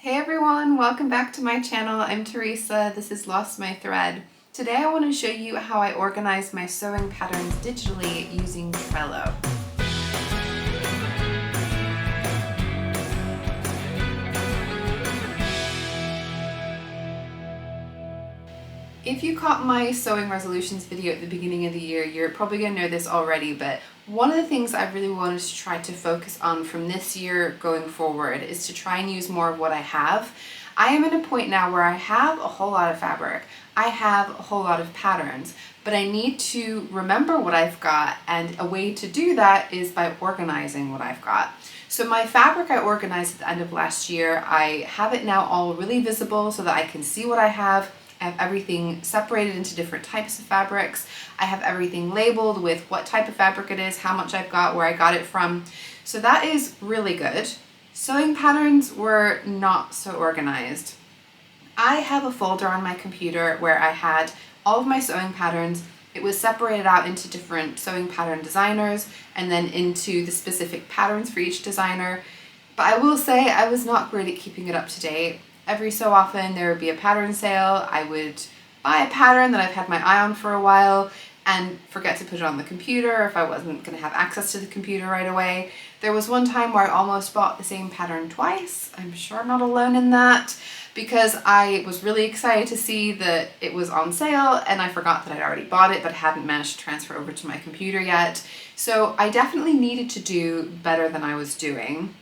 Hey everyone, welcome back to my channel. I'm Teresa. This is Lost My Thread. Today I want to show you how I organize my sewing patterns digitally using Trello. If you caught my sewing resolutions video at the beginning of the year, you're probably going to know this already, but one of the things I really wanted to try to focus on from this year going forward is to try and use more of what I have. I am at a point now where I have a whole lot of fabric, I have a whole lot of patterns, but I need to remember what I've got, and a way to do that is by organizing what I've got. So my fabric I organized at the end of last year. I have it now all really visible so that I can see what I have. I have everything separated into different types of fabrics. I have everything labeled with what type of fabric it is, how much I've got, where I got it from. So that is really good. Sewing patterns were not so organized. I have a folder on my computer where I had all of my sewing patterns. It was separated out into different sewing pattern designers and then into the specific patterns for each designer. But I will say I was not great at keeping it up to date. Every so often there would be a pattern sale. I would buy a pattern that I've had my eye on for a while and forget to put it on the computer if I wasn't going to have access to the computer right away. There was one time where I almost bought the same pattern twice. I'm sure I'm not alone in that, because I was really excited to see that it was on sale and I forgot that I'd already bought it but hadn't managed to transfer over to my computer yet. So I definitely needed to do better than I was doing.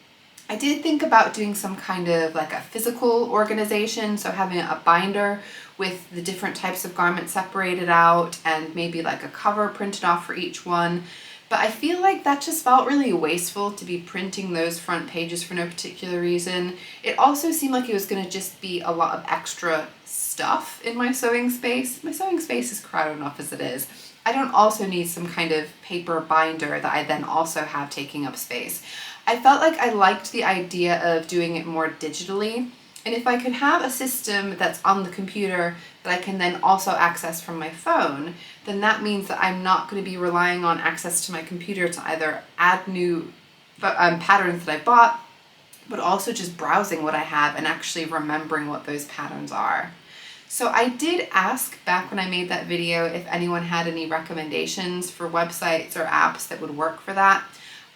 I did think about doing some kind of like a physical organization, so having a binder with the different types of garments separated out and maybe like a cover printed off for each one. But I feel like that just felt really wasteful to be printing those front pages for no particular reason. It also seemed like it was going to just be a lot of extra stuff in my sewing space. My sewing space is crowded enough as it is. I don't also need some kind of paper binder that I then also have taking up space. I felt like I liked the idea of doing it more digitally, and if I could have a system that's on the computer that I can then also access from my phone, then that means that I'm not going to be relying on access to my computer to either add new patterns that I bought, but also just browsing what I have and actually remembering what those patterns are. So I did ask back when I made that video if anyone had any recommendations for websites or apps that would work for that.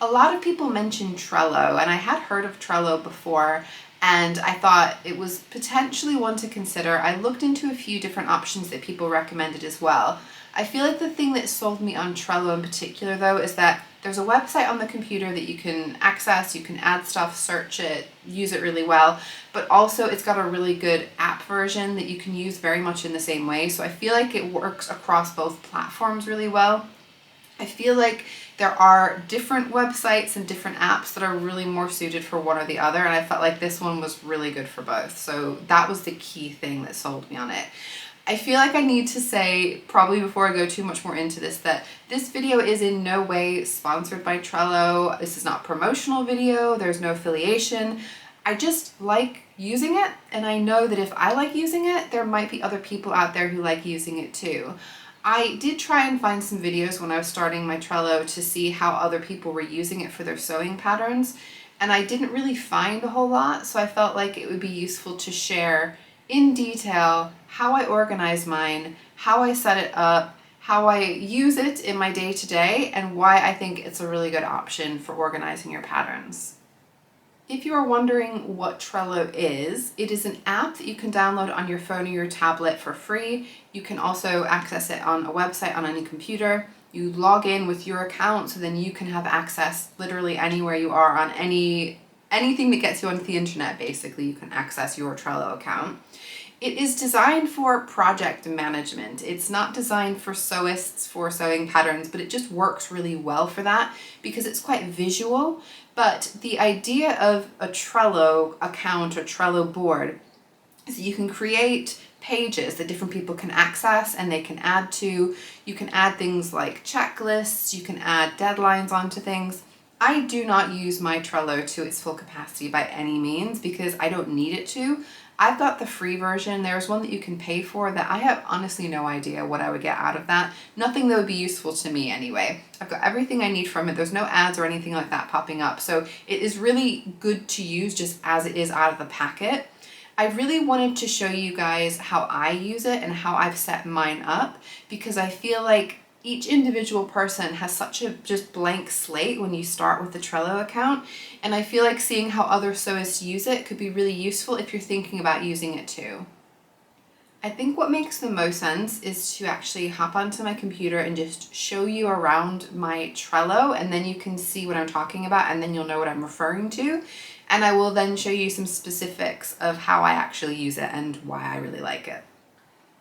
A lot of people mentioned Trello, and I had heard of Trello before, and I thought it was potentially one to consider. I looked into a few different options that people recommended as well. I feel like the thing that sold me on Trello in particular though is that there's a website on the computer that you can access, you can add stuff, search it, use it really well, but also it's got a really good app version that you can use very much in the same way. So I feel like it works across both platforms really well. I feel like there are different websites and different apps that are really more suited for one or the other, and I felt like this one was really good for both. So that was the key thing that sold me on it. I feel like I need to say, probably before I go too much more into this, that this video is in no way sponsored by Trello. This is not a promotional video. There's no affiliation. I just like using it, and I know that if I like using it, there might be other people out there who like using it too. I did try and find some videos when I was starting my Trello to see how other people were using it for their sewing patterns, and I didn't really find a whole lot, so I felt like it would be useful to share in detail how I organize mine, how I set it up, how I use it in my day-to-day, and why I think it's a really good option for organizing your patterns. If you are wondering what Trello is, it is an app that you can download on your phone or your tablet for free. You can also access it on a website on any computer. You log in with your account, so then you can have access literally anywhere you are on anything that gets you onto the internet. Basically, you can access your Trello account. It is designed for project management. It's not designed for sewists, for sewing patterns, but it just works really well for that because it's quite visual. But the idea of a Trello account or Trello board is that you can create pages that different people can access and they can add to. You can add things like checklists, you can add deadlines onto things. I do not use my Trello to its full capacity by any means because I don't need it to. I've got the free version. There's one that you can pay for that I have honestly no idea what I would get out of that. Nothing that would be useful to me anyway. I've got everything I need from it. There's no ads or anything like that popping up. So it is really good to use just as it is out of the packet. I really wanted to show you guys how I use it and how I've set mine up because I feel like each individual person has such a just blank slate when you start with the Trello account, and I feel like seeing how other sewists use it could be really useful if you're thinking about using it too. I think what makes the most sense is to actually hop onto my computer and just show you around my Trello, and then you can see what I'm talking about and then you'll know what I'm referring to. And I will then show you some specifics of how I actually use it and why I really like it.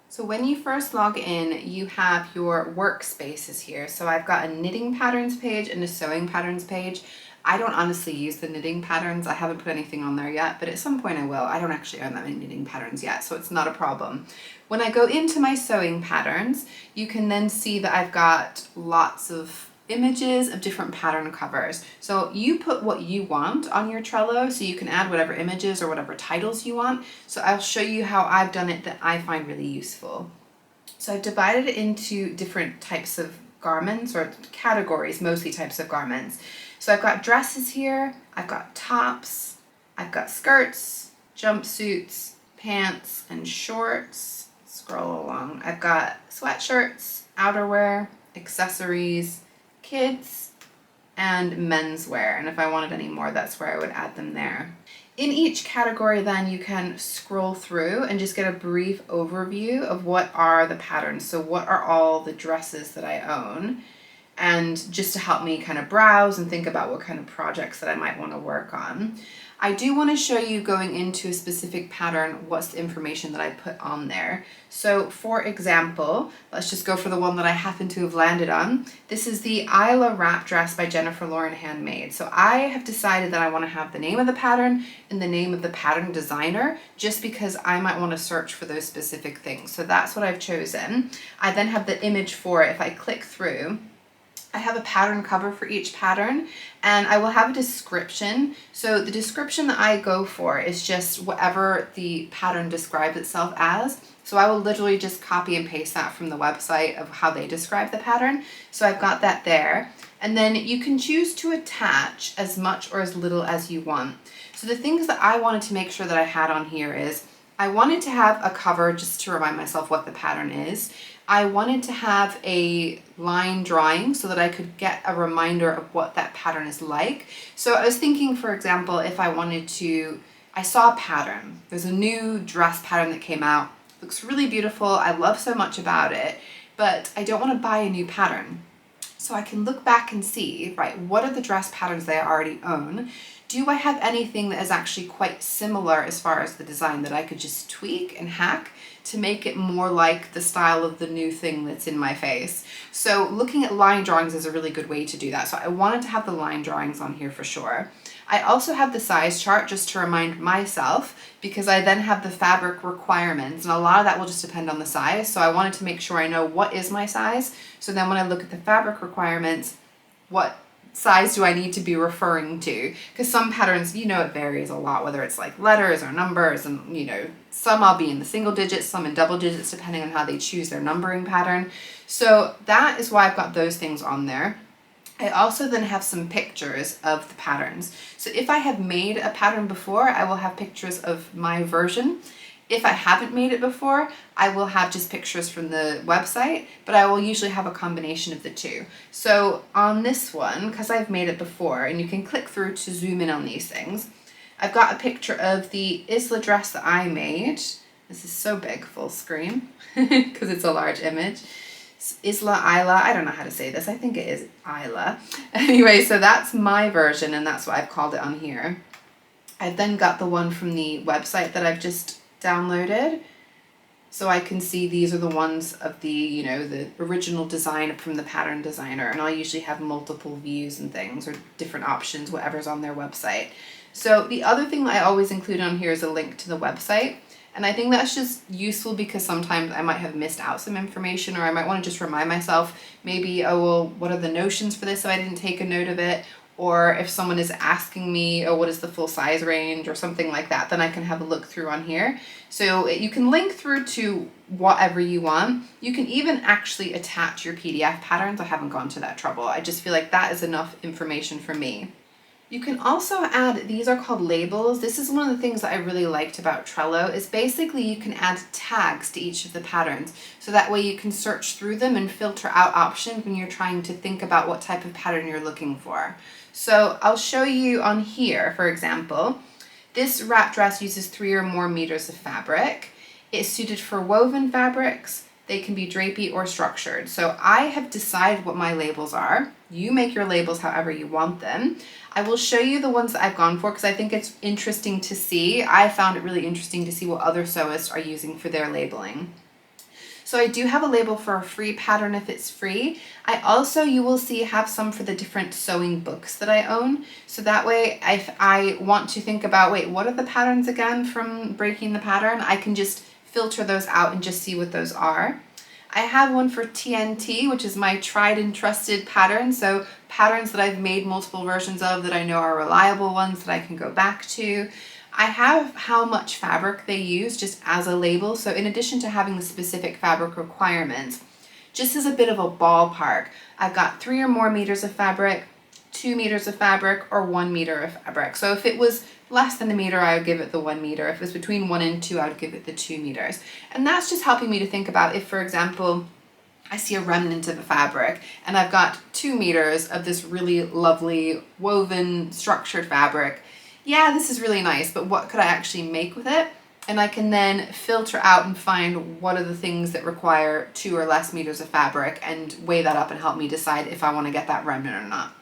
So when you first log in, you have your workspaces here. So I've got a knitting patterns page and a sewing patterns page. I don't honestly use the knitting patterns. I haven't put anything on there yet, but at some point I will. I don't actually own that many knitting patterns yet, so it's not a problem. When I go into my sewing patterns, you can then see that I've got lots of images of different pattern covers. So you put what you want on your Trello, so you can add whatever images or whatever titles you want. So I'll show you how I've done it that I find really useful. So I've divided it into different types of garments, or categories, mostly types of garments. So I've got dresses here, I've got tops, I've got skirts, jumpsuits, pants, and shorts. Scroll along. I've got sweatshirts, outerwear, accessories, kids, and menswear. And if I wanted any more, that's where I would add them there. In each category then you can scroll through and just get a brief overview of what are the patterns. So what are all the dresses that I own? And just to help me kind of browse and think about what kind of projects that I might want to work on. I do want to show you, going into a specific pattern, what's the information that I put on there. So for example, let's just go for the one that I happen to have landed on. This is the Isla wrap dress by Jennifer Lauren Handmade. So I have decided that I want to have the name of the pattern and the name of the pattern designer, just because I might want to search for those specific things. So that's what I've chosen. I then have the image for it. If I click through, I have a pattern cover for each pattern, and I will have a description. So the description that I go for is just whatever the pattern describes itself as. So I will literally just copy and paste that from the website of how they describe the pattern. So I've got that there. And then you can choose to attach as much or as little as you want. So the things that I wanted to make sure that I had on here is, I wanted to have a cover just to remind myself what the pattern is. I wanted to have a line drawing so that I could get a reminder of what that pattern is like. So I was thinking, for example, if I wanted to, I saw a pattern. There's a new dress pattern that came out. Looks really beautiful. I love so much about it, but I don't want to buy a new pattern. So I can look back and see, right, what are the dress patterns that I already own? Do I have anything that is actually quite similar as far as the design that I could just tweak and hack to make it more like the style of the new thing that's in my face? So looking at line drawings is a really good way to do that. So I wanted to have the line drawings on here for sure. I also have the size chart just to remind myself, because I then have the fabric requirements, and a lot of that will just depend on the size. So I wanted to make sure I know what is my size. So then when I look at the fabric requirements, what size do I need to be referring to? Because some patterns, you know, it varies a lot, whether it's like letters or numbers, and you know, some I'll be in the single digits, some in double digits, depending on how they choose their numbering pattern. So that is why I've got those things on there. I also then have some pictures of the patterns. So if I have made a pattern before, I will have pictures of my version. If I haven't made it before, I will have just pictures from the website, but I will usually have a combination of the two. So on this one, because I've made it before, and you can click through to zoom in on these things, I've got a picture of the Isla dress that I made. This is so big, full screen, because it's a large image. Isla, I don't know how to say this. I think it is Isla. Anyway, so that's my version, and that's what I've called it on here. I've then got the one from the website that I've just downloaded, so I can see these are the ones of the, you know, the original design from the pattern designer, and I'll usually have multiple views and things, or different options, whatever's on their website. So the other thing that I always include on here is a link to the website. And I think that's just useful because sometimes I might have missed out some information, or I might want to just remind myself, maybe, oh, well, what are the notions for this so I didn't take a note of it? or if someone is asking me, oh, what is the full size range or something like that, then I can have a look through on here. So you can link through to whatever you want. You can even actually attach your PDF patterns. I haven't gone to that trouble. I just feel like that is enough information for me. You can also add, these are called labels. This is one of the things that I really liked about Trello, is basically you can add tags to each of the patterns. So that way you can search through them and filter out options when you're trying to think about what type of pattern you're looking for. So I'll show you on here, for example, this wrap dress uses 3 or more meters of fabric. It's suited for woven fabrics. They can be drapey or structured. So I have decided what my labels are. You make your labels however you want them. I will show you the ones that I've gone for because I think it's interesting to see. I found it really interesting to see what other sewists are using for their labeling. So I do have a label for a free pattern if it's free. I also, you will see, have some for the different sewing books that I own. So that way, if I want to think about, wait, what are the patterns again from Breaking the Pattern? I can just filter those out and just see what those are. I have one for TNT, which is my tried and trusted pattern. So patterns that I've made multiple versions of that I know are reliable ones that I can go back to. I have how much fabric they use just as a label. So in addition to having the specific fabric requirements, just as a bit of a ballpark, I've got 3 or more meters of fabric, 2 meters of fabric, or 1 meter of fabric. So if it was less than a meter, I would give it the 1 meter. If it was between 1 and 2, I would give it the 2 meters. And that's just helping me to think about if, for example, I see a remnant of a fabric and I've got 2 meters of this really lovely woven structured fabric. Yeah, this is really nice, but what could I actually make with it? And I can then filter out and find what are the things that require 2 or less meters of fabric and weigh that up and help me decide if I want to get that remnant or not.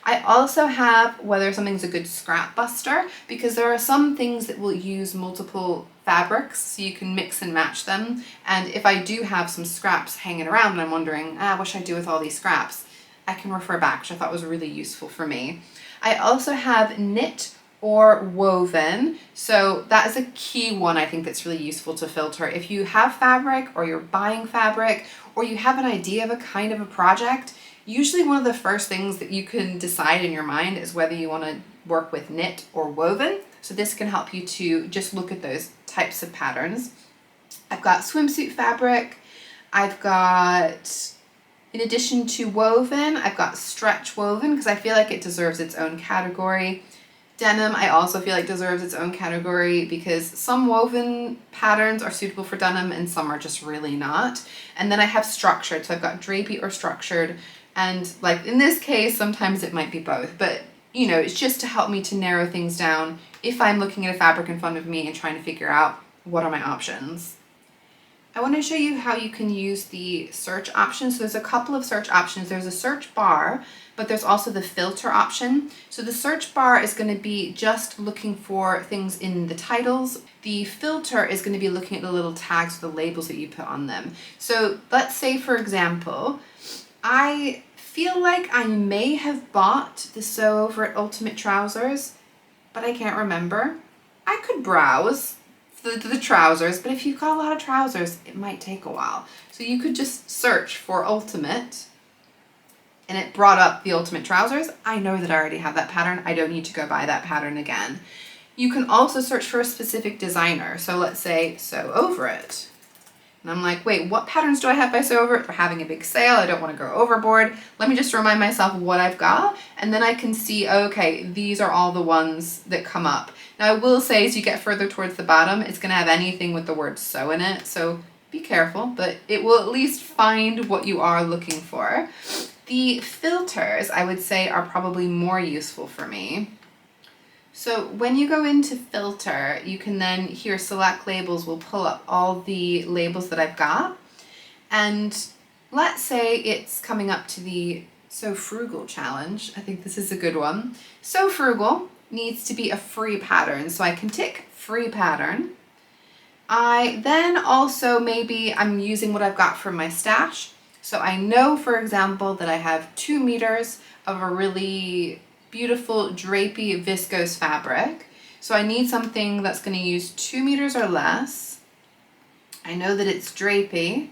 I also have whether something's a good scrap buster, because there are some things that will use multiple fabrics, so you can mix and match them. And if I do have some scraps hanging around and I'm wondering, what should I do with all these scraps? I can refer back, which I thought was really useful for me. I also have knit or woven. So that is a key one I think that's really useful to filter. If you have fabric or you're buying fabric or you have an idea of a kind of a project, usually one of the first things that you can decide in your mind is whether you want to work with knit or woven. So this can help you to just look at those types of patterns. I've got swimsuit fabric. I've got, in addition to woven, I've got stretch woven because I feel like it deserves its own category. Denim, I also feel like deserves its own category because some woven patterns are suitable for denim and some are just really not. And then I have structured, so I've got drapey or structured. And like in this case, sometimes it might be both, but you know, it's just to help me to narrow things down if I'm looking at a fabric in front of me and trying to figure out what are my options. I want to show you how you can use the search options. So there's a couple of search options. There's a search bar, but there's also the filter option. So the search bar is going to be just looking for things in the titles. The filter is going to be looking at the little tags, the labels that you put on them. So let's say, for example, I feel like I may have bought the Sew Over It Ultimate Trousers, but I can't remember. I could browse the trousers, but if you've got a lot of trousers, it might take a while. So you could just search for Ultimate, and it brought up the Ultimate Trousers. I know that I already have that pattern. I don't need to go buy that pattern again. You can also search for a specific designer. So let's say Sew Over It. And I'm like, wait, what patterns do I have by Sew Over It? We're having a big sale. I don't want to go overboard. Let me just remind myself what I've got. And then I can see, okay, these are all the ones that come up. Now I will say as you get further towards the bottom, it's going to have anything with the word sew in it. So be careful, but it will at least find what you are looking for. The filters, I would say, are probably more useful for me. So when you go into filter, you can then here select labels will pull up all the labels that I've got. And let's say it's coming up to the Sew Frugal challenge. I think this is a good one. Sew Frugal needs to be a free pattern. So I can tick free pattern. I then also maybe I'm using what I've got from my stash. So I know, for example, that I have 2 meters of a really beautiful drapey viscose fabric. So I need something that's going to use 2 meters or less. I know that it's drapey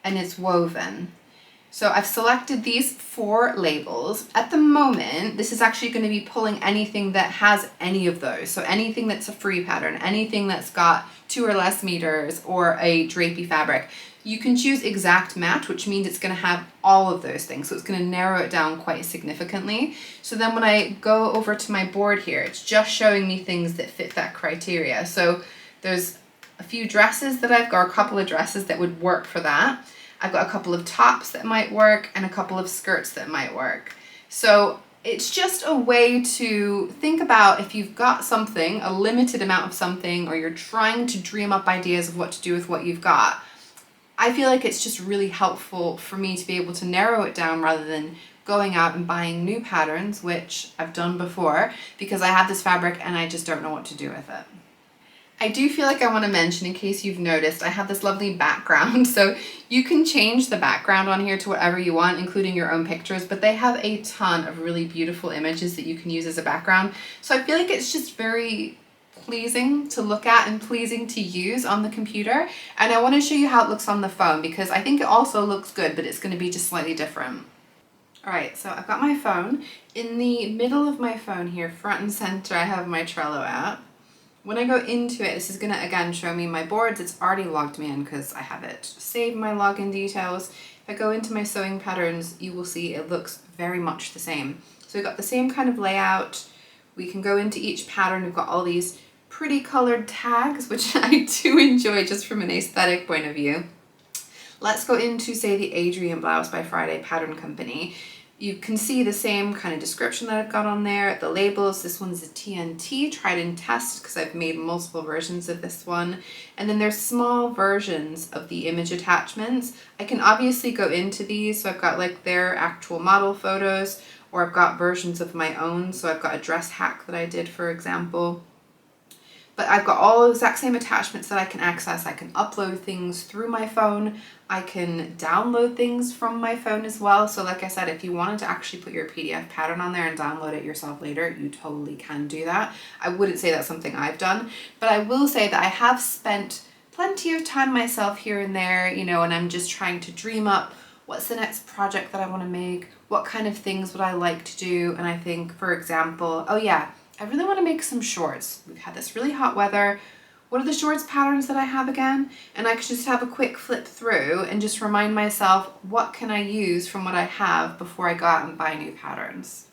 and it's woven. So I've selected these 4 labels. At the moment, this is actually going to be pulling anything that has any of those. So anything that's a free pattern, anything that's got 2 or less meters, or a drapey fabric. You can choose exact match, which means it's going to have all of those things. So it's going to narrow it down quite significantly. So then when I go over to my board here, it's just showing me things that fit that criteria. So there's a few dresses that I've got, a couple of dresses that would work for that. I've got a couple of tops that might work and a couple of skirts that might work. So it's just a way to think about if you've got something, a limited amount of something, or you're trying to dream up ideas of what to do with what you've got. I feel like it's just really helpful for me to be able to narrow it down rather than going out and buying new patterns, which I've done before, because I have this fabric and I just don't know what to do with it. I do feel like I want to mention, in case you've noticed, I have this lovely background. So you can change the background on here to whatever you want, including your own pictures, but they have a ton of really beautiful images that you can use as a background. So I feel like it's just very pleasing to look at and pleasing to use on the computer. And I want to show you how it looks on the phone, because I think it also looks good, but it's going to be just slightly different. All right, so I've got my phone. In the middle of my phone here, front and center, I have my Trello app. When I go into it, this is going to again show me my boards. It's already logged me in because I have it saved my login details. If I go into my sewing patterns, you will see it looks very much the same. So we've got the same kind of layout. We can go into each pattern. We've got all these pretty colored tags, which I do enjoy just from an aesthetic point of view. Let's go into, say, the Adrian Blouse by Friday Pattern Company. You can see the same kind of description that I've got on there. The labels, this one's a TNT, tried and test, because I've made multiple versions of this one. And then there's small versions of the image attachments. I can obviously go into these, so I've got like their actual model photos, or I've got versions of my own. So I've got a dress hack that I did, for example. But I've got all the exact same attachments that I can access. I can upload things through my phone. I can download things from my phone as well. So like I said, if you wanted to actually put your PDF pattern on there and download it yourself later, you totally can do that. I wouldn't say that's something I've done, but I will say that I have spent plenty of time myself here and there, you know, and I'm just trying to dream up what's the next project that I want to make, what kind of things would I like to do. And I think, for example, oh yeah, I really want to make some shorts. We've had this really hot weather. What are the shorts patterns that I have again? And I could just have a quick flip through and just remind myself, what can I use from what I have before I go out and buy new patterns?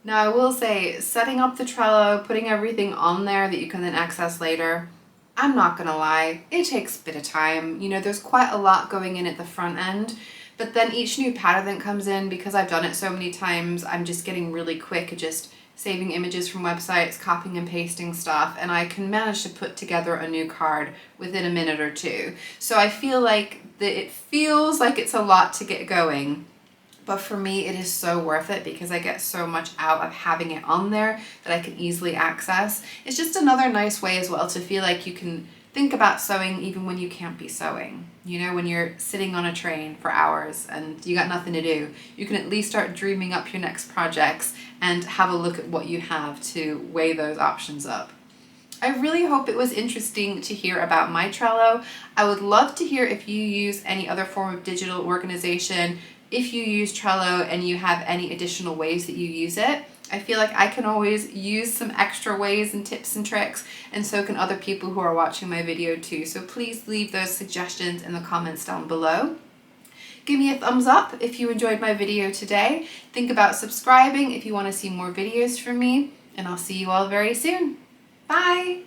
Now I will say, setting up the Trello, putting everything on there that you can then access later, I'm not gonna lie, it takes a bit of time. You know, there's quite a lot going in at the front end, but then each new pattern that comes in, because I've done it so many times, I'm just getting really quick at just saving images from websites, copying and pasting stuff, and I can manage to put together a new card within a minute or two. So I feel like it feels like it's a lot to get going, but for me it is so worth it because I get so much out of having it on there that I can easily access. It's just another nice way as well to feel like you can think about sewing even when you can't be sewing. You know, when you're sitting on a train for hours and you got nothing to do, you can at least start dreaming up your next projects and have a look at what you have to weigh those options up. I really hope it was interesting to hear about my Trello. I would love to hear if you use any other form of digital organization, if you use Trello and you have any additional ways that you use it. I feel like I can always use some extra ways and tips and tricks, and so can other people who are watching my video too. So please leave those suggestions in the comments down below. Give me a thumbs up if you enjoyed my video today. Think about subscribing if you want to see more videos from me, and I'll see you all very soon. Bye!